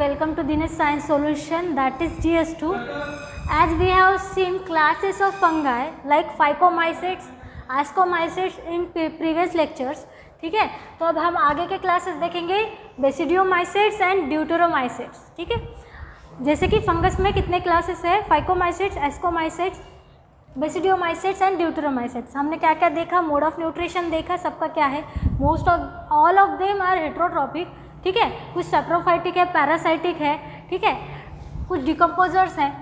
welcome to Dinesh Science Solution, that is GS2. As we have seen classes of fungi like phycomycetes, ascomycetes in previous lectures. ठीक है, तो अब हम आगे के क्लासेस देखेंगे बेसिडियोमाइसेट्स एंड ड्यूटेरोमाइसेट्स. ठीक है, जैसे कि फंगस में कितने क्लासेस है, फाइकोमाइसेट्स, एस्कोमाइसेट्स, बेसिडियोमाइसेट्स एंड ड्यूटेरोमाइसेट्स. हमने क्या क्या देखा, मोड ऑफ न्यूट्रिशन देखा, सबका क्या है, most of all of them are heterotrophic. ठीक है, कुछ सैप्रोफाइटिक है, पैरासाइटिक है, ठीक है, कुछ डिकम्पोजर्स हैं,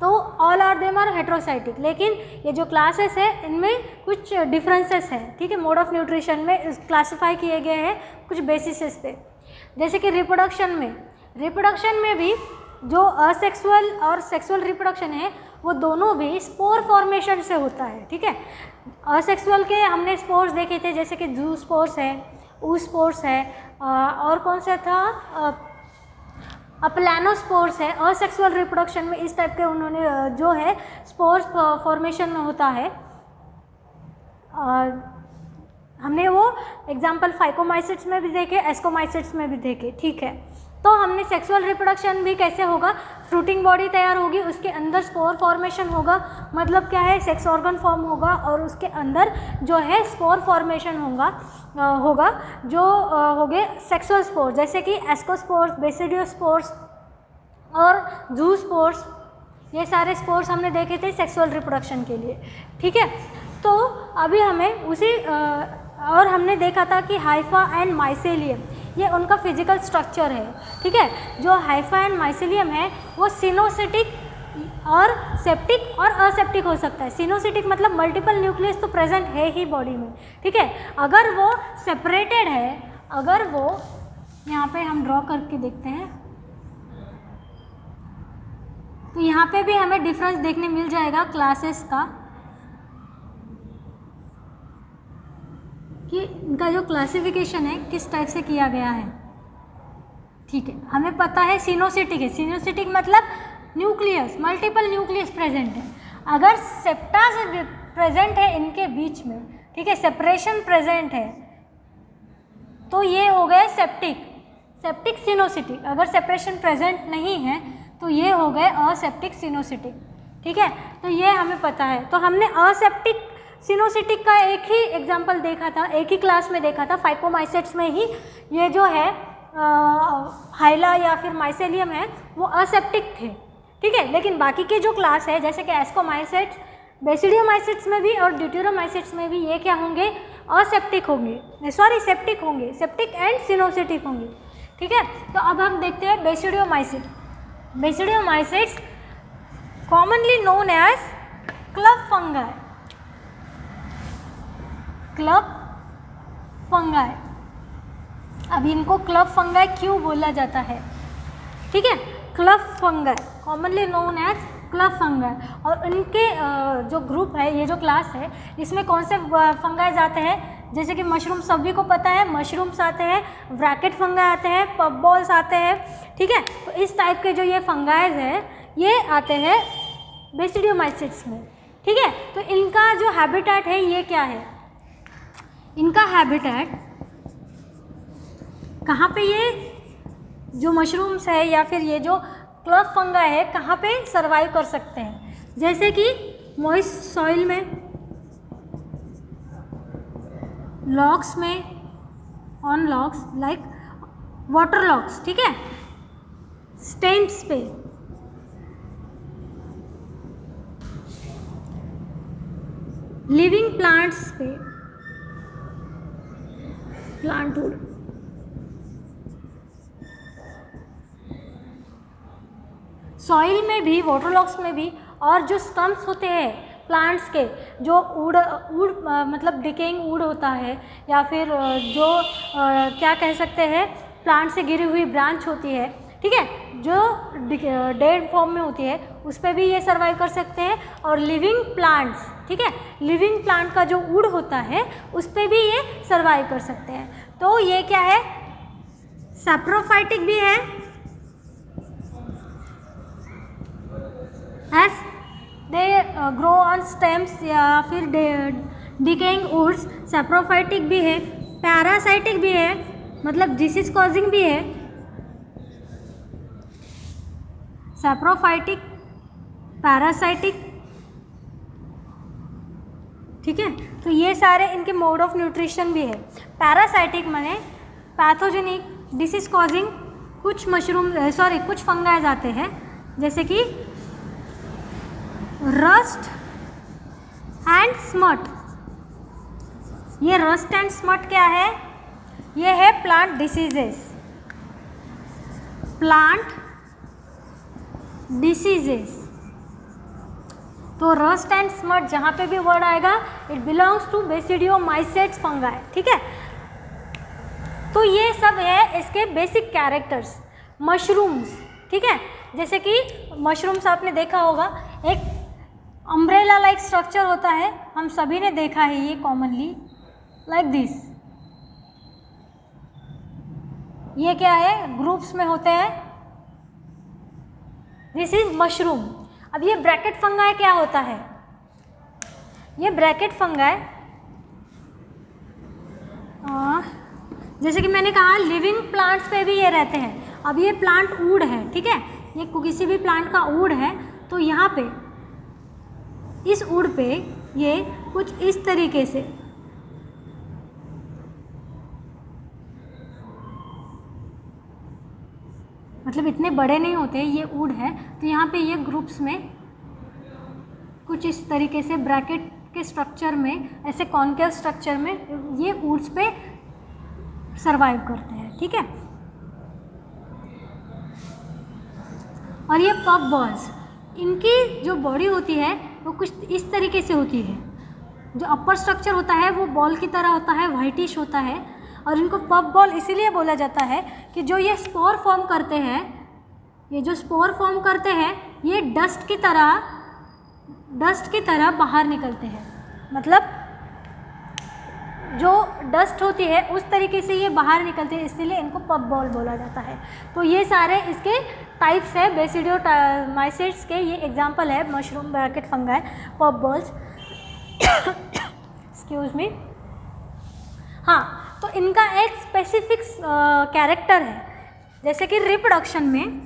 तो ऑल आर देम आर हेट्रोसाइटिक. लेकिन ये जो क्लासेस है इनमें कुछ डिफरेंसेस हैं. ठीक है, मोड ऑफ न्यूट्रिशन में क्लासिफाई किए गए हैं कुछ बेसिसेस पे. जैसे कि रिप्रोडक्शन में भी जो असेक्सुअल और सेक्सुअल रिप्रोडक्शन है वो दोनों भी स्पोर फॉर्मेशन से होता है. ठीक है, असेक्सुअल के हमने स्पोर्स देखे थे, जैसे कि जू स्पोर्स है, ऊ स्पोर्स है, और कौन सा था, प्लानोस्पोर्स है. असेक्सुअल रिप्रोडक्शन में इस टाइप के उन्होंने जो है स्पोर्स फॉर्मेशन में होता है. हमने वो एग्जाम्पल फाइकोमाइसेट्स में भी देखे, एस्कोमाइसेट्स में भी देखे. ठीक है, तो हमने सेक्सुअल रिप्रोडक्शन भी कैसे होगा, फ्रूटिंग बॉडी तैयार होगी, उसके अंदर स्पोर फॉर्मेशन होगा, मतलब क्या है, सेक्स ऑर्गन फॉर्म होगा और उसके अंदर जो है स्पोर फॉर्मेशन होगा जो हो गए सेक्सुअल स्पोर्स, जैसे कि एस्कोस्पोर्स, बेसिडियोस्पोर्स और जूस्पोर्स. ये सारे स्पोर्स हमने देखे थे सेक्सुअल रिप्रोडक्शन के लिए. ठीक है, तो अभी हमें उसी और हमने देखा था कि हाइफा एंड माइसेलियम ये उनका फिजिकल स्ट्रक्चर है. ठीक है, जो हाइफा एंड माइसेलियम है वो सिनोसिटिक और सेप्टिक और असेप्टिक हो सकता है. सिनोसिटिक मतलब मल्टीपल न्यूक्लियस तो प्रेजेंट है ही बॉडी में. ठीक है, अगर वो सेपरेटेड है, अगर वो यहाँ पे हम ड्रॉ करके देखते हैं तो यहाँ पे भी हमें डिफरेंस देखने मिल जाएगा क्लासेस का, कि इनका जो क्लासिफिकेशन है किस टाइप से किया गया है. ठीक है, हमें पता है सिनोसिटिक है. सिनोसिटिक मतलब न्यूक्लियस, मल्टीपल न्यूक्लियस प्रेजेंट है. अगर सेप्टा से प्रेजेंट है इनके बीच में, ठीक है, सेपरेशन प्रेजेंट है, तो ये हो गए सेप्टिक सिनोसिटिक. अगर सेपरेशन प्रेजेंट नहीं है तो ये हो गए असेप्टिक सिनोसिटिक. ठीक है, तो ये हमें पता है. तो हमने असेप्टिक सिनोसिटिक का एक ही एग्जाम्पल देखा था, एक ही क्लास में देखा था, फाइकोमाइसेट्स में ही. ये जो है हाइला या फिर माइसेलियम है वो असेप्टिक थे. ठीक है, लेकिन बाकी के जो क्लास है जैसे कि एस्कोमाइसेट्स, बेसिडियोमाइसेट्स में भी और ड्यूटेरोमाइसेट्स में भी ये क्या होंगे, असेप्टिक होंगे, सॉरी सेप्टिक होंगे, सेप्टिक एंड सिनोसिटिक होंगे. ठीक है, तो अब हम देखते हैं basidiomycete. Basidiomycetes commonly known as club fungi. Club fungi, अब इनको क्लब फंगाई क्यों बोला जाता है. ठीक है, club fungi commonly known as club fungi. और इनके जो ग्रुप है, ये जो क्लास है, इसमें कौन से फंगाइज आते हैं, जैसे कि मशरूम सभी को पता है, मशरूम्स आते हैं, ब्रैकेट फंगाई आते हैं, पफ बॉल्स आते हैं. ठीक है, तो इस टाइप के जो ये फंगाइज है ये आते हैं बेसिडियोमाइसेट्स में. ठीक है, तो इनका जो हैबिटेट है ये क्या है, इनका हैबिटेट कहाँ पे, ये जो मशरूम्स है या फिर ये जो क्लब फंगाई है कहाँ पे सरवाइव कर सकते हैं, जैसे कि मॉइस्ट सॉइल में, लॉक्स में, on locks like water locks. ठीक है, स्टेम्स पे, लिविंग प्लांट्स पे, प्लांट वुड, सॉइल में भी, वाटर लॉक्स में भी, और जो स्टम्प्स होते हैं प्लांट्स के, जो वुड मतलब डिकेइंग वुड होता है, या फिर जो क्या कह सकते हैं, प्लांट से गिरी हुई ब्रांच होती है. ठीक है, जो डेड फॉर्म में होती है उस पर भी ये सर्वाइव कर सकते हैं. और लिविंग प्लांट्स, ठीक है, लिविंग प्लांट का जो वुड होता है उस पर भी ये सर्वाइव कर सकते हैं. तो ये क्या है, सैप्रोफाइटिक भी है, as they grow on stems या फिर डिकेइंग वुड्स. सैप्रोफाइटिक भी है, पैरासाइटिक भी है, मतलब डिसीज कॉजिंग भी है, सैप्रोफाइटिक, पैरासाइटिक, ठीक है। तो ये सारे इनके मोड ऑफ न्यूट्रिशन भी है। पैरासाइटिक माने पैथोजेनिक, डिसीज कॉजिंग, कुछ कुछ फंगाइज आते हैं जैसे कि रस्ट एंड स्मट। ये रस्ट एंड स्मट क्या है? ये है प्लांट डिसीजेस, प्लांट डिसीजेस। तो रस्ट एंड स्मट जहाँ पे भी वर्ड आएगा it belongs to basidiomycetes fungi, ठीक है। तो ये सब है इसके बेसिक कैरेक्टर्स। मशरूम्स, ठीक है, जैसे कि मशरूम्स आपने देखा होगा, एक अम्ब्रेला लाइक स्ट्रक्चर होता है, हम सभी ने देखा है ये कॉमनली, लाइक दिस। ये क्या है? ग्रुप्स में होते हैं, दिस इज मशरूम। अब ये ब्रैकेट फंगाई क्या होता है? ये ब्रैकेट फंगाई जैसे कि मैंने कहा लिविंग प्लांट्स पे भी ये रहते हैं। अब ये प्लांट वुड है, ठीक है, ये किसी भी प्लांट का वुड है, तो यहाँ पे इस वुड पे ये कुछ इस तरीके से मतलब इतने बड़े नहीं होते, ये वुड है, तो यहाँ पे ये ग्रुप्स में कुछ इस तरीके से ब्रैकेट के स्ट्रक्चर में, ऐसे कॉन्केव स्ट्रक्चर में ये वुड्स पे सरवाइव करते हैं, ठीक है। और ये पफ बॉल्स, इनकी जो बॉडी होती है वो कुछ इस तरीके से होती है। जो अपर स्ट्रक्चर होता है वो बॉल की तरह होता है, वाइटिश होता है, और इनको पफ बॉल इसीलिए बोला जाता है कि जो ये स्पोर फॉर्म करते हैं, ये जो स्पोर फॉर्म करते हैं ये डस्ट की तरह बाहर निकलते हैं। मतलब जो डस्ट होती है उस तरीके से ये बाहर निकलते हैं, इसीलिए इनको पफ बॉल बोला जाता है। तो ये सारे इसके टाइप्स है बेसिडियोमाइसेट्स के, ये एग्जांपल है mushroom, bracket fungi, puff balls. Excuse me. हाँ, तो इनका एक स्पेसिफिक कैरेक्टर है, जैसे कि रिप्रोडक्शन में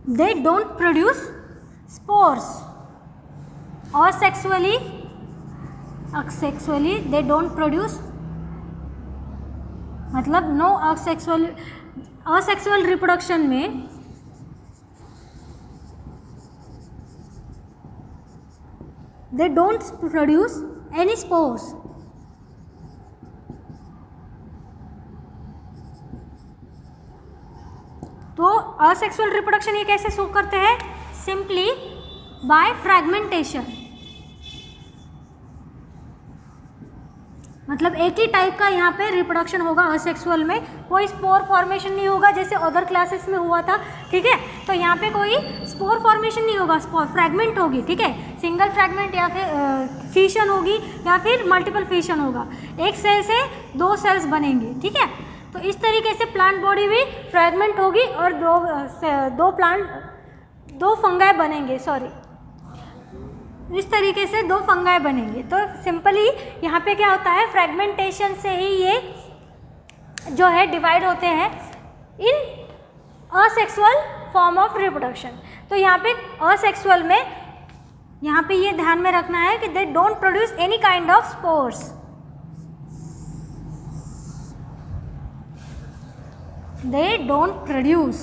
दे डोंट प्रोड्यूस स्पोर्स, और asexually they don't produce, मतलब नो asexual रिप्रोडक्शन में they don't produce any spores। तो असेक्सुअल रिप्रोडक्शन ये कैसे शो करते हैं? सिंपली बाय फ्रैगमेंटेशन, मतलब एक ही टाइप का यहाँ पे रिप्रोडक्शन होगा असेक्सुअल में, कोई स्पोर फॉर्मेशन नहीं होगा जैसे अदर क्लासेस में हुआ था, ठीक है। तो यहाँ पे कोई स्पोर फॉर्मेशन नहीं होगा, स्पोर फ्रैगमेंट होगी, ठीक है, सिंगल फ्रैगमेंट या फिर फिशन होगी या फिर मल्टीपल फिशन होगा, एक सेल से 2 सेल्स बनेंगे, ठीक है। तो इस तरीके से प्लांट बॉडी भी फ्रैगमेंट होगी और दो फंगाई बनेंगे, इस तरीके से 2 फंगाई बनेंगे। तो सिंपली यहाँ पे क्या होता है, फ्रैगमेंटेशन से ही ये जो है डिवाइड होते हैं इन असेक्सुअल फॉर्म ऑफ रिप्रोडक्शन। तो यहाँ पे असेक्सुअल में यहाँ पे ये ध्यान में रखना है कि they don't produce any kind of spores, they don't produce,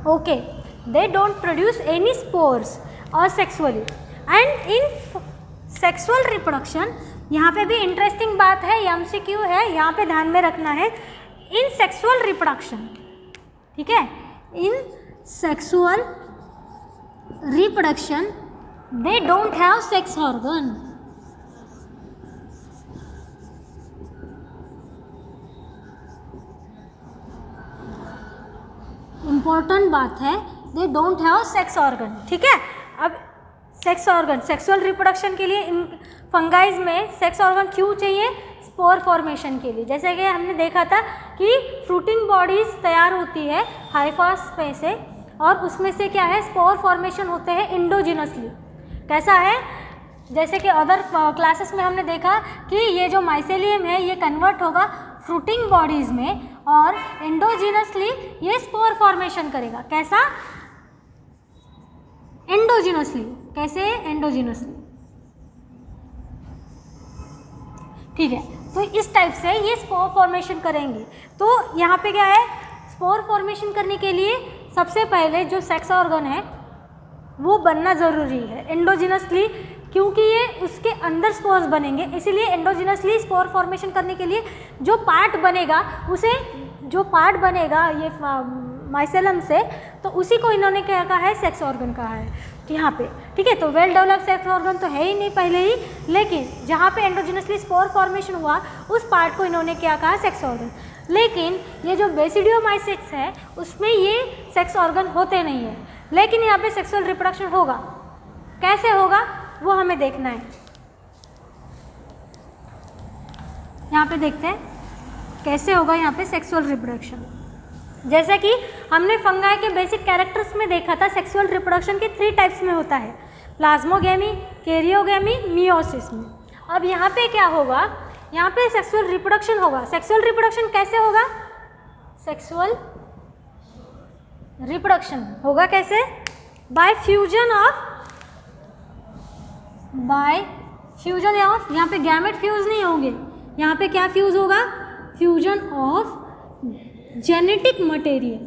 okay, they don't produce any spores asexually and in sexual reproduction। यहाँ पे भी इंटरेस्टिंग बात है, MCQ है, यहाँ पे ध्यान में रखना है, इन सेक्सुअल रिप्रोडक्शन, ठीक है, in sexual reproduction they don't have sex organ. Important बात है, they don't have sex organ, ठीक है। अब सेक्स ऑर्गन, सेक्सुअल रिप्रोडक्शन के लिए इन फंगाइज में सेक्स ऑर्गन क्यों चाहिए? स्पोर फॉर्मेशन के लिए। जैसे कि हमने देखा था कि फ्रूटिंग बॉडीज तैयार होती है हाइफास में से, और उसमें से क्या है, स्पोर फॉर्मेशन होते हैं इंडोजिनसली। कैसा है? जैसे कि अदर क्लासेस में हमने देखा कि ये जो माइसेलियम है ये कन्वर्ट होगा फ्रूटिंग बॉडीज़ में और एंडोजिनसली ये स्पोर फॉर्मेशन करेगा। कैसा? एंडोजिनसली। कैसे? एंडोजिनसली। ठीक है, तो इस टाइप से ये स्पोर फॉर्मेशन करेंगे। तो यहाँ पे क्या है, स्पोर फॉर्मेशन करने के लिए सबसे पहले जो सेक्स ऑर्गन है वो बनना ज़रूरी है एंडोजिनसली, क्योंकि ये उसके अंदर स्पोर्स बनेंगे। इसीलिए एंडोजिनसली स्पोर फॉर्मेशन करने के लिए जो पार्ट बनेगा ये माइसेलम से, तो उसी को इन्होंने क्या कहा है, सेक्स ऑर्गन कहा है यहाँ पे। ठीक है, तो वेल डेवलप्ड सेक्स ऑर्गन तो है ही नहीं पहले ही, लेकिन जहाँ पे एंडोजिनसली स्पोर फॉर्मेशन हुआ उस पार्ट को इन्होंने क्या कहा, सेक्स ऑर्गन। लेकिन ये जो बेसिडियोमाइसेट्स है उसमें ये सेक्स ऑर्गन होते नहीं है, लेकिन यहाँ पे सेक्सुअल रिप्रोडक्शन होगा। कैसे होगा वो हमें देखना है। यहाँ पे देखते हैं कैसे होगा यहाँ पे सेक्सुअल रिप्रोडक्शन। जैसे कि हमने फंगाई के बेसिक कैरेक्टर्स में देखा था, सेक्सुअल रिप्रोडक्शन के 3 टाइप्स में होता है, प्लाज्मोगेमी, कैरियोगेमी, मियोसिस में। अब यहाँ पे क्या होगा, यहाँ पे सेक्सुअल रिप्रोडक्शन होगा। सेक्सुअल रिप्रोडक्शन कैसे होगा? सेक्सुअल रिप्रोडक्शन होगा कैसे? बाय फ्यूजन ऑफ यहाँ पे गैमेट फ्यूज नहीं होंगे, यहाँ पे क्या फ्यूज होगा, fusion of genetic material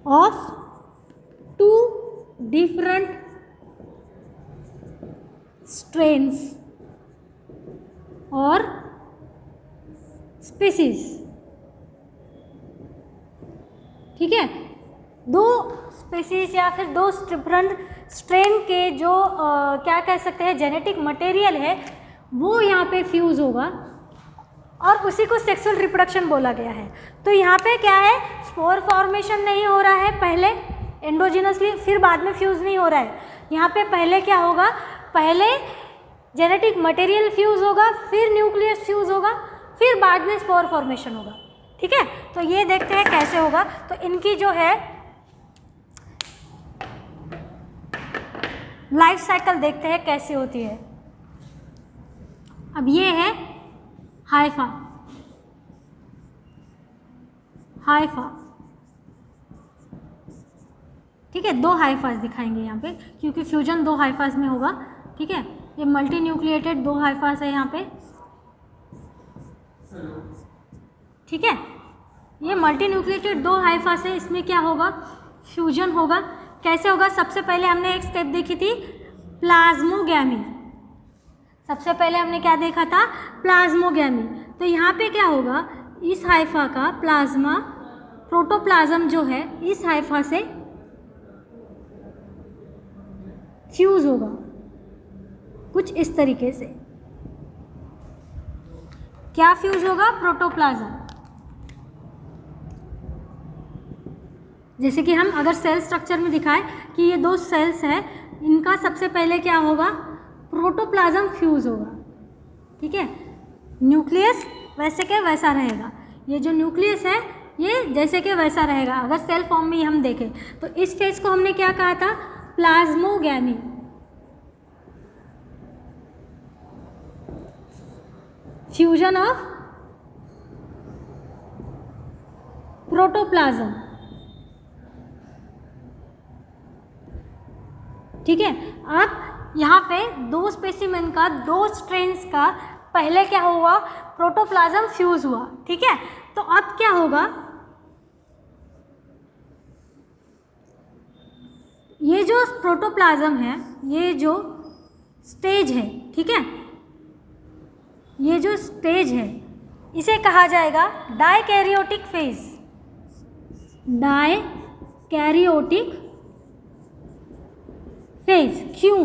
of 2 different strains और स्पीसीज। ठीक है, 2 स्पीसीज या फिर 2 डिफरेंट स्ट्रेन के जो क्या कह सकते हैं जेनेटिक मटेरियल है वो यहाँ पे फ्यूज़ होगा और उसी को सेक्सुअल रिप्रोडक्शन बोला गया है। तो यहाँ पे क्या है, स्पोर फॉर्मेशन नहीं हो रहा है पहले एंडोजिनसली, फिर बाद में फ्यूज़ नहीं हो रहा है। यहाँ पे पहले क्या होगा, पहले जेनेटिक मटेरियल फ्यूज़ होगा, फिर न्यूक्लियस फ्यूज़ होगा, फिर बाद में स्पोर फॉर्मेशन होगा। ठीक है, तो ये देखते हैं कैसे होगा। तो इनकी जो है लाइफ साइकिल देखते हैं कैसी होती है। अब ये है हाइफा। ठीक है, 2 हाइफाज दिखाएंगे यहाँ पे, क्योंकि फ्यूजन 2 हाइफाज में होगा। ठीक है, ये मल्टी न्यूक्लिएटेड 2 हाइफाज है यहाँ पे। ठीक है, ये मल्टी न्यूक्लिएटेड 2 हाइफाज है, इसमें क्या होगा, फ्यूजन होगा। कैसे होगा? सबसे पहले हमने एक स्टेप देखी थी, प्लाज्मोगैमी। सबसे पहले हमने क्या देखा था, प्लाज्मोगैमी। तो यहाँ पे क्या होगा, इस हाइफा का प्लाज्मा, प्रोटोप्लाज्म जो है इस हाइफा से फ्यूज होगा कुछ इस तरीके से। क्या फ्यूज होगा? प्रोटोप्लाज्म। जैसे कि हम अगर सेल स्ट्रक्चर में दिखाएं कि ये 2 सेल्स हैं, इनका सबसे पहले क्या होगा, प्रोटोप्लाज्म फ्यूज होगा। ठीक है, न्यूक्लियस वैसे के वैसा रहेगा, ये जो न्यूक्लियस है ये जैसे के वैसा रहेगा। अगर सेल फॉर्म में हम देखें तो इस फेज को हमने क्या कहा था, प्लाज्मोगैमी। Fusion of protoplasm. ठीक है, अब यहाँ पे 2 स्पेसिमेन का 2 स्ट्रेन्स का पहले क्या हुआ, प्रोटोप्लाज्म फ्यूज हुआ। ठीक है, तो अब क्या होगा, ये जो प्रोटोप्लाज्म है, ये जो स्टेज है, ठीक है, ये जो स्टेज है इसे कहा जाएगा डाइकैरियोटिक फेज। Dikaryotic phase. क्यों?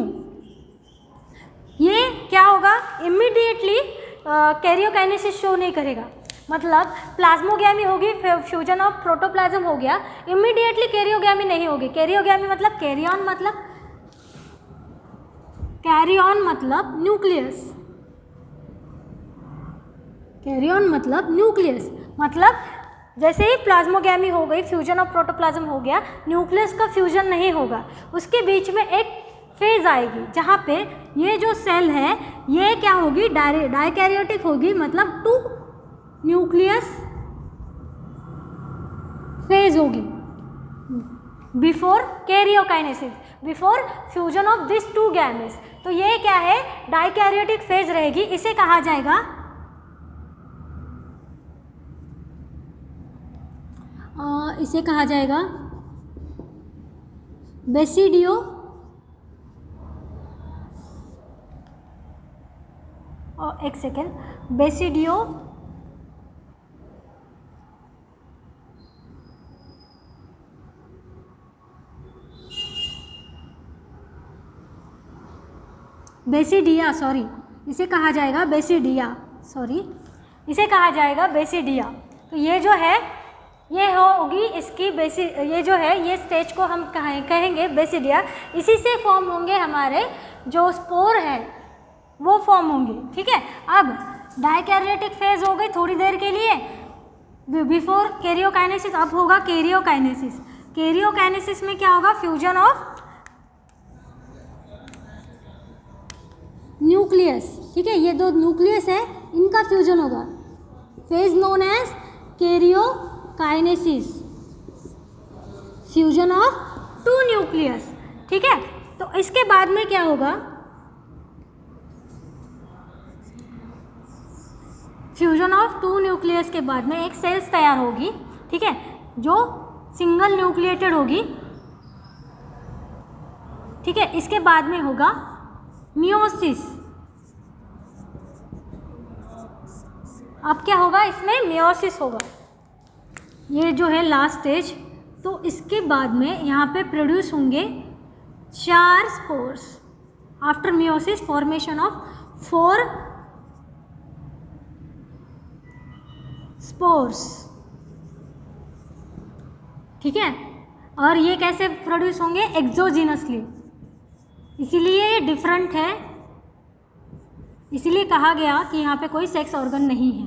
ये क्या होगा, इमीडिएटली कैरियोकाइनेसिस शो नहीं करेगा। मतलब प्लाज्मोगैमी होगी, फ्यूजन ऑफ प्रोटोप्लाज्म हो गया, इमीडिएटली कैरियोगैमी नहीं होगी। कैरियोगैमी मतलब कैरियन मतलब न्यूक्लियस। कैरियन मतलब न्यूक्लियस, मतलब जैसे ही प्लाज्मोगैमी हो गई, फ्यूजन ऑफ प्रोटोप्लाज्म हो गया, न्यूक्लियस का फ्यूजन नहीं होगा, उसके बीच में एक फेज आएगी जहाँ पे ये जो सेल है ये क्या होगी, डाइकैरियोटिक होगी, मतलब 2 न्यूक्लियस फेज होगी before karyokinesis, before fusion of this 2 gametes. तो ये क्या है, डाइकैरियोटिक फेज रहेगी। इसे कहा जाएगा बेसिडियो एक सेकेंड, बेसिडियो बेसिडिया, सॉरी, इसे कहा जाएगा बेसिडिया, इसे कहा जाएगा बेसिडिया। तो ये जो है ये होगी इसकी ये जो है ये स्टेज को हम कहेंगे बेसिडिया। इसी से फॉर्म होंगे हमारे जो स्पोर है वो फॉर्म होंगे, ठीक है। अब डाइकैरियोटिक फेज हो गई थोड़ी देर के लिए बिफोर कैरियोकाइनेसिस, अब होगा कैरियोकाइनेसिस। कैरियोकाइनेसिस में क्या होगा, फ्यूजन ऑफ न्यूक्लियस, ठीक है, ये 2 न्यूक्लियस है इनका फ्यूजन होगा, phase known as karyokinesis, fusion of 2 nucleus, ठीक है। तो इसके बाद में क्या होगा, फ्यूजन ऑफ 2 न्यूक्लियस के बाद में एक सेल्स तैयार होगी, ठीक है, जो सिंगल न्यूक्लिएटेड होगी, ठीक है। इसके बाद में होगा मियोसिस। अब क्या होगा, इसमें मियोसिस होगा, ये जो है लास्ट स्टेज। तो इसके बाद में यहाँ पे प्रोड्यूस होंगे 4 spores after meiosis, formation of 4 spores, ठीक है। और ये कैसे प्रोड्यूस होंगे, एक्सोजिनसली, इसीलिए ये डिफरेंट है, इसीलिए कहा गया कि यहाँ पे कोई सेक्स ऑर्गन नहीं है,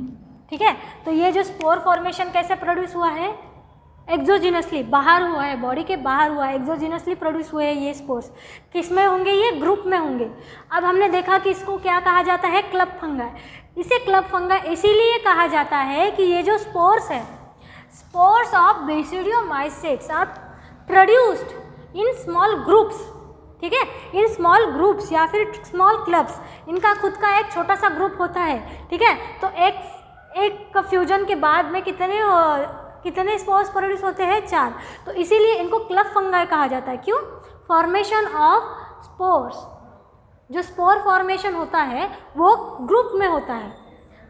ठीक है। तो ये जो स्पोर फॉर्मेशन कैसे प्रोड्यूस हुआ है, एक्सोजिनसली, बाहर हुआ है, बॉडी के बाहर हुआ है, एक्सोजिनसली प्रोड्यूस हुए हैं ये स्पोर्स। किस में होंगे, ये ग्रुप में होंगे। अब हमने देखा कि इसको क्या कहा जाता है, क्लब फंगाई। इसे क्लब फंगाई इसीलिए कहा जाता है कि ये जो स्पोर्स है, spores of basidiomycetes are produced in small groups, ठीक है, इन स्मॉल ग्रुप्स या फिर स्मॉल क्लब्स। इनका खुद का एक छोटा सा ग्रुप होता है, ठीक है। तो एक फ्यूजन के बाद में कितने स्पोर्स प्रोड्यूस होते हैं, 4। तो इसीलिए इनको क्लब फंगाई कहा जाता है। क्यों, फॉर्मेशन ऑफ स्पोर्स, जो स्पोर फॉर्मेशन होता है वो ग्रुप में होता है,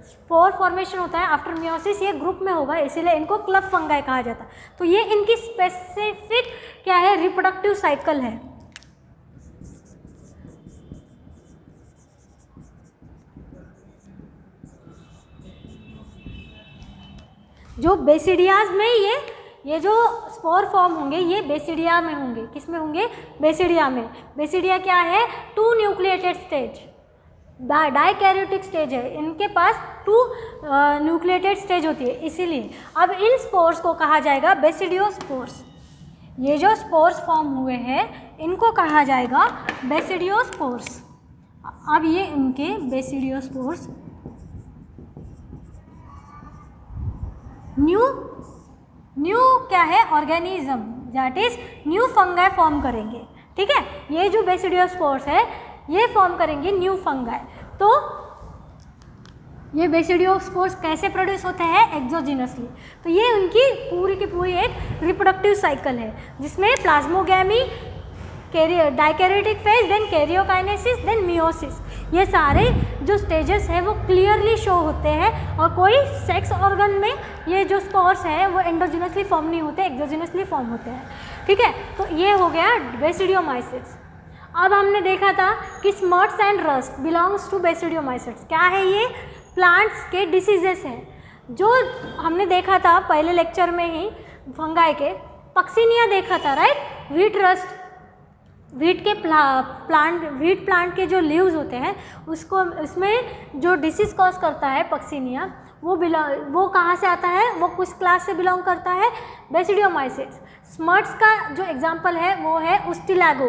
स्पोर फॉर्मेशन होता है आफ्टर मियोसिस, ये ग्रुप में होगा, इसीलिए इनको क्लब फंगाई कहा जाता है। तो ये इनकी स्पेसिफिक क्या है, रिप्रोडक्टिव साइकिल है। जो बेसिडियाज में ये जो स्पोर फॉर्म होंगे ये बेसिडिया में होंगे। किस में होंगे, बेसिडिया में। बेसिडिया क्या है, 2 न्यूक्लिएटेड स्टेज, डाइकैरियोटिक स्टेज है, इनके पास 2 न्यूक्लिएटेड स्टेज होती है, इसीलिए अब इन स्पोर्स को कहा जाएगा बेसिडियोस्पोर्स। ये जो स्पोर्स फॉर्म हुए हैं इनको कहा जाएगा बेसिडियोस्पोर्स। अब ये इनके बेसिडियोस्पोर्स न्यू क्या है, organism, that is new fungi form करेंगे, ठीक है। ये जो बेसिडियोस्पोर्स है ये फॉर्म करेंगे न्यू फंगाई। तो ये बेसिडियोस्पोर्स कैसे प्रोड्यूस होते हैं, एक्सोजिनसली। तो ये उनकी पूरी की पूरी एक रिप्रोडक्टिव साइकिल है जिसमें plasmogamy, dikaryotic phase, then karyokinesis, then meiosis, ये सारे जो स्टेजेस हैं वो क्लियरली शो होते हैं। और कोई सेक्स ऑर्गन में ये जो स्पोर्स हैं वो एंडोजिनसली फॉर्म नहीं होते, एक्सोजिनसली फॉर्म होते हैं, ठीक है। तो ये हो गया बेसिडियोमाइसेट्स। अब हमने देखा था कि smuts and rust belongs to basidiomycetes. क्या है ये, प्लांट्स के डिसीजेस हैं जो हमने देखा था पहले लेक्चर में ही, फंगाई के पक्सिनिया देखा था, right. Wheat rust, wheat plant के जो लीव्स होते हैं उसको, इसमें जो डिसीज कॉज करता है पक्सिनिया, वो कहाँ से आता है, वो किस क्लास से बिलोंग करता है, बेसिडियोमाइसिट्स। स्मर्ट्स का जो एग्जाम्पल है वो है उस्टिलागो।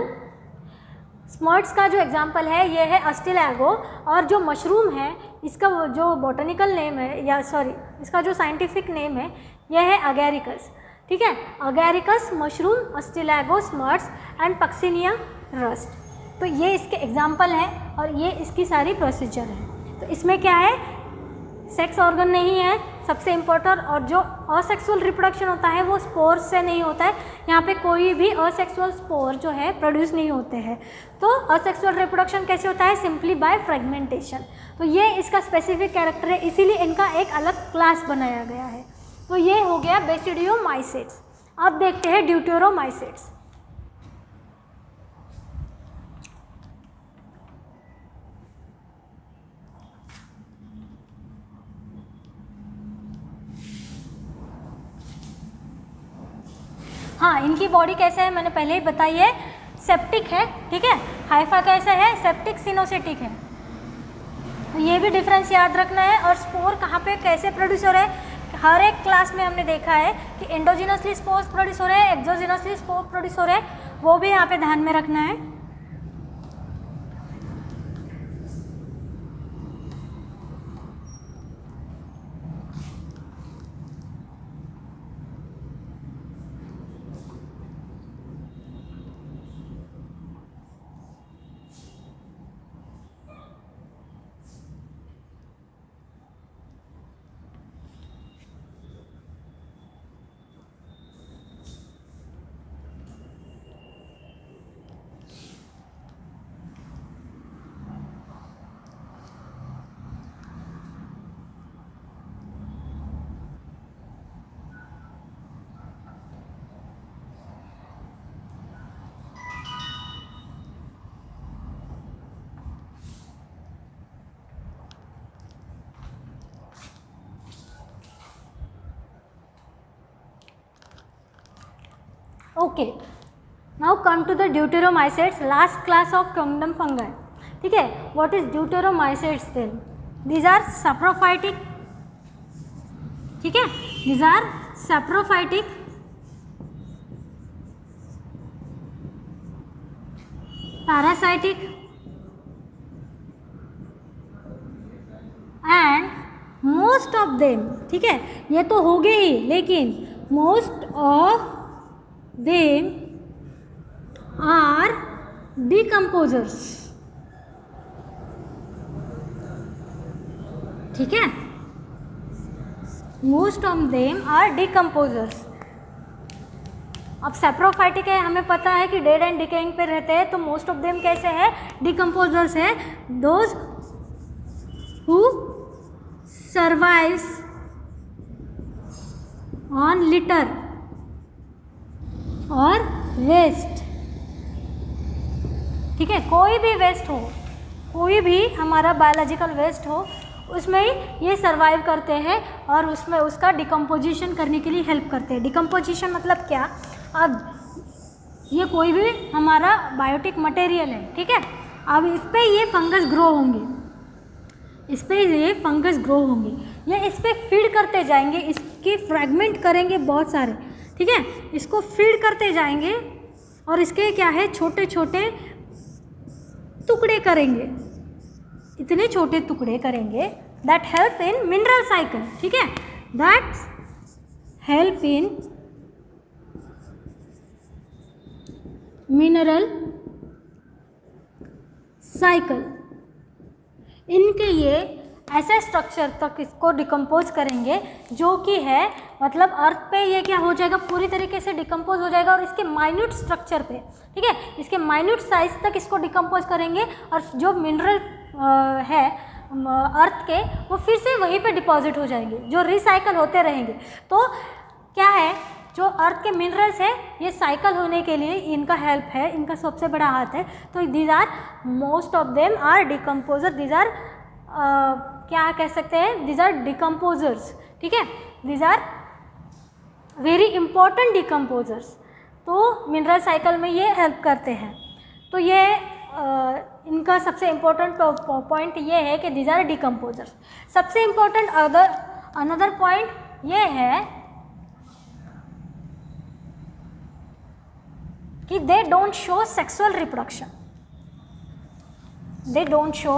स्मर्ट्स का जो एग्जाम्पल है ये है अस्टिलागो। और जो मशरूम है इसका जो बॉटनिकल नेम है, या सॉरी इसका जो साइंटिफिक नेम है यह है अगैरिकस। ठीक है, Agaricus mushroom, Ustilago smuts and Puccinia rust. तो ये इसके एग्जाम्पल हैं और ये इसकी सारी प्रोसीजर है। तो इसमें क्या है, सेक्स ऑर्गन नहीं है सबसे इम्पोर्टेंट, और जो असेक्सुअल रिप्रोडक्शन होता है वो स्पोर्स से नहीं होता है। यहाँ पे कोई भी असेक्सुअल स्पोर जो है प्रोड्यूस नहीं होते हैं। तो असेक्सुअल रिप्रोडक्शन कैसे होता है, सिंपली बाय फ्रेगमेंटेशन। तो ये इसका स्पेसिफिक कैरेक्टर है, इसीलिए इनका एक अलग क्लास बनाया गया है। तो ये हो गया बेसिडियोमाइसिट्स। अब देखते हैं ड्यूटेरोमाइसिट्स। हाँ, इनकी बॉडी कैसे है मैंने पहले ही बताई है, सेप्टिक है। ठीक है, हाइफा कैसा है, सेप्टिक सिनोसिटिक है। तो ये भी डिफरेंस याद रखना है। और स्पोर कहाँ पे कैसे प्रोड्यूस हो रहे हैं, हर एक क्लास में हमने देखा है कि एंडोजिनसली स्पोर्स प्रोड्यूस हो रहे हैं, एक्सोजिनसली स्पोर प्रोड्यूस हो रहे हैं, वो भी यहाँ पे ध्यान में रखना है। Okay, now come to the deuteromycetes, last class of kingdom fungi. ठीक है, what is deuteromycetes then? These are saprophytic. ठीक है, these are saprophytic, parasitic and most of them. ठीक है, ये तो हो गए ही, लेकिन most of them are decomposers। ठीक है, most of them are decomposers। अब सैप्रोफाइटिक है, हमें पता है कि डेड एंड डिकेइंग पे रहते हैं, तो मोस्ट ऑफ देम कैसे है, decomposers है। Those who survives on litre और वेस्ट। ठीक है, कोई भी वेस्ट हो, कोई भी हमारा बायोलॉजिकल वेस्ट हो, उसमें ये सर्वाइव करते हैं और उसमें उसका डिकम्पोजिशन करने के लिए हेल्प करते हैं। डिकम्पोजिशन मतलब क्या, अब ये कोई भी हमारा बायोटिक मटेरियल है। ठीक है, अब इस पर ये फंगस ग्रो होंगे, इस पर ये फंगस ग्रो होंगे, ये इस पर फीड करते जाएंगे, इसके फ्रैगमेंट करेंगे बहुत सारे। ठीक है, इसको फीड करते जाएंगे और इसके क्या है, छोटे छोटे टुकड़े करेंगे, इतने छोटे टुकड़े करेंगे that help in mineral cycle. ठीक है, that help in mineral cycle. इनके ये ऐसे स्ट्रक्चर तक इसको डिकम्पोज करेंगे जो कि है, मतलब अर्थ पे ये क्या हो जाएगा, पूरी तरीके से डिकम्पोज हो जाएगा और इसके माइन्यूट स्ट्रक्चर पे, ठीक है, इसके माइन्यूट साइज तक इसको डिकम्पोज करेंगे और जो मिनरल है अर्थ के, वो फिर से वहीं पे डिपॉजिट हो जाएंगे, जो रिसाइकल होते रहेंगे। तो क्या है, जो अर्थ के मिनरल्स है ये साइकिल होने के लिए इनका हेल्प है, इनका सबसे बड़ा हाथ है। तो these are most of them are decomposer, these are क्या कह सकते हैं, दीज आर डिकम्पोजर्स। ठीक है, these are very important decomposers. तो मिनरल साइकिल में ये हेल्प करते हैं। तो ये इनका सबसे इम्पोर्टेंट पॉइंट ये है कि दीज आर डिकम्पोजर्स। सबसे इम्पोर्टेंट अदर अनदर पॉइंट ये है कि they don't show sexual reproduction, they don't show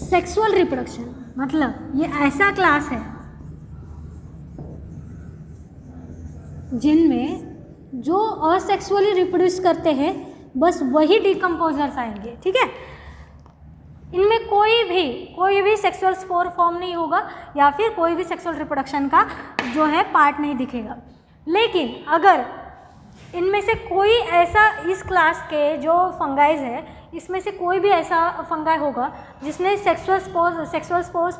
sexual reproduction. मतलब ये ऐसा क्लास है जिनमें जो असेक्सुअली रिप्रोड्यूस करते हैं बस वही डिकम्पोजर्स आएंगे, ठीक है। इनमें कोई भी सेक्सुअल स्पोर फॉर्म नहीं होगा या फिर कोई भी सेक्सुअल रिप्रोडक्शन का जो है पार्ट नहीं दिखेगा। लेकिन अगर इनमें से कोई ऐसा, इस क्लास के जो फंगाइज है इसमें से कोई भी ऐसा फंगाई होगा जिसने सेक्सुअल स्पोर्स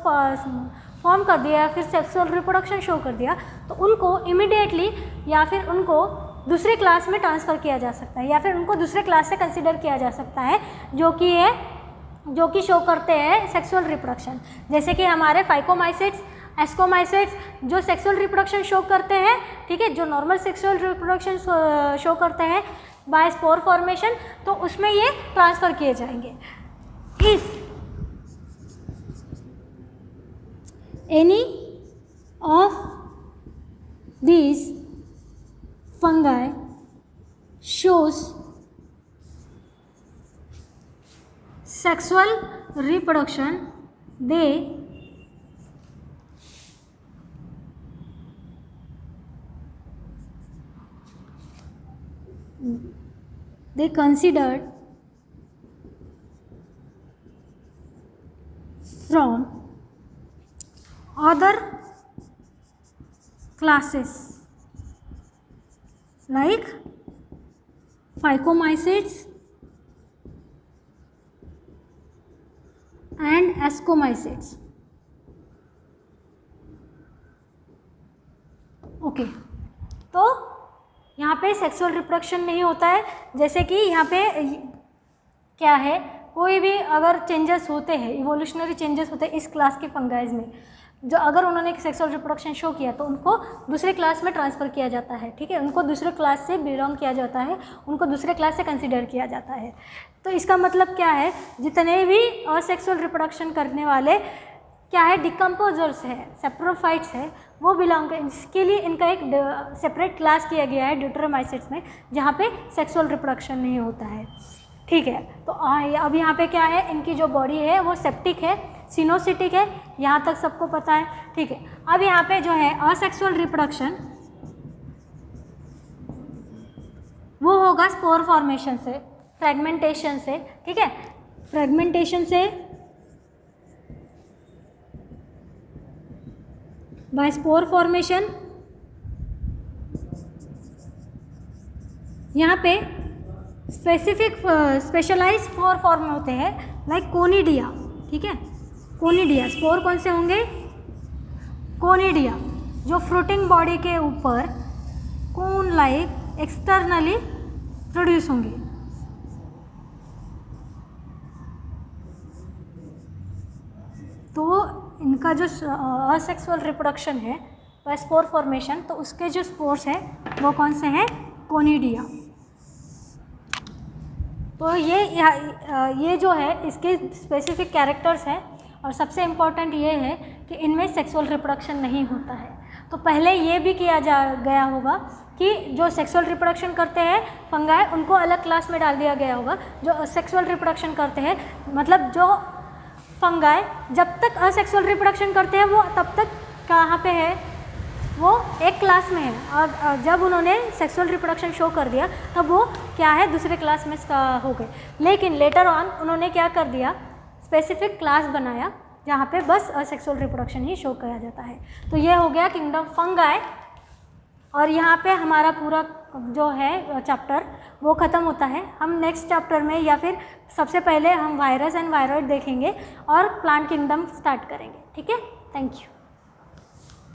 फॉर्म कर दिया या फिर सेक्सुअल रिप्रोडक्शन शो कर दिया, तो उनको इमिडिएटली या फिर उनको दूसरे क्लास में ट्रांसफ़र किया जा सकता है या फिर उनको दूसरे क्लास से कंसिडर किया जा सकता है जो कि शो करते हैं सेक्सुअल रिप्रोडक्शन। जैसे कि हमारे फाइकोमाइसेट्स, एस्कोमाइसेट्स जो सेक्सुअल रिप्रोडक्शन शो करते हैं, ठीक है, जो नॉर्मल सेक्सुअल रिप्रोडक्शन शो करते हैं बाय स्पोर फॉर्मेशन, तो उसमें ये ट्रांसफ़र किए जाएंगे। If any of these fungi shows sexual reproduction, they considered from other classes like phycomycetes and ascomycetes. Okay, तो यहाँ पे सेक्सुअल रिप्रोडक्शन नहीं होता है। जैसे कि यहाँ पे क्या है, कोई भी अगर चेंजेस होते हैं, इवोल्यूशनरी चेंजेस होते हैं इस क्लास के फंगाइज में, जो अगर उन्होंने सेक्सुअल रिप्रोडक्शन शो किया तो उनको दूसरे क्लास में ट्रांसफ़र किया जाता है, ठीक है, उनको दूसरे क्लास से बिलोंग किया जाता है, उनको दूसरे क्लास से कंसिडर किया जाता है। तो इसका मतलब क्या है, जितने भी असेक्सुअल रिप्रोडक्शन करने वाले क्या है, डिकम्पोजर्स है, सेप्रोफाइट्स है, वो बिलोंग, इसके लिए इनका एक सेपरेट क्लास किया गया है ड्यूटेरोमाइसेट्स में, जहाँ पे सेक्सुअल रिप्रोडक्शन नहीं होता है, ठीक है। तो अब यहाँ पे क्या है, इनकी जो बॉडी है वो सेप्टिक है, सिनोसिटिक है, यहाँ तक सबको पता है, ठीक है। अब यहाँ पे जो है असेक्सुअल रिप्रोडक्शन वो होगा स्पोर फॉर्मेशन से, फ्रेगमेंटेशन से, ठीक है, फ्रेगमेंटेशन से बाय स्पोर फॉर्मेशन। यहाँ पे स्पेशलाइज स्पोर फॉर्म होते हैं लाइक कोनिडिया, ठीक है, कोनिडिया। स्पोर कौन से होंगे, कोनिडिया, जो फ्रूटिंग बॉडी के ऊपर कोन लाइक एक्सटर्नली प्रोड्यूस होंगे। तो इनका जो असेक्सुअल रिप्रोडक्शन है वह स्पोर फॉर्मेशन, तो उसके जो स्पोर्स हैं वो कौन से हैं, कोनिडिया। तो ये जो है इसके स्पेसिफिक कैरेक्टर्स हैं, और सबसे इम्पॉर्टेंट ये है कि इनमें सेक्सुअल रिप्रोडक्शन नहीं होता है। तो पहले ये भी किया गया होगा कि जो सेक्सुअल रिप्रोडक्शन करते हैं फंगाई, उनको अलग क्लास में डाल दिया गया होगा। जो सेक्सुअल रिप्रोडक्शन करते हैं, मतलब जो फंगाई जब तक असेक्सुअल रिप्रोडक्शन करते हैं वो तब तक कहाँ पे है, वो एक क्लास में है, और जब उन्होंने सेक्सुअल रिप्रोडक्शन शो कर दिया तब वो क्या है, दूसरे क्लास में हो गए। लेकिन लेटर ऑन उन्होंने क्या कर दिया, स्पेसिफिक क्लास बनाया जहाँ पे बस असेक्सुअल रिप्रोडक्शन ही शो किया जाता है। तो ये हो गया किंगडम फंगाई, और यहाँ पे हमारा पूरा जो है चैप्टर वो ख़त्म होता है। हम नेक्स्ट चैप्टर में या फिर सबसे पहले हम वायरस एंड वायरॉइड देखेंगे और प्लांट किंगडम स्टार्ट करेंगे, ठीक है। Thank you.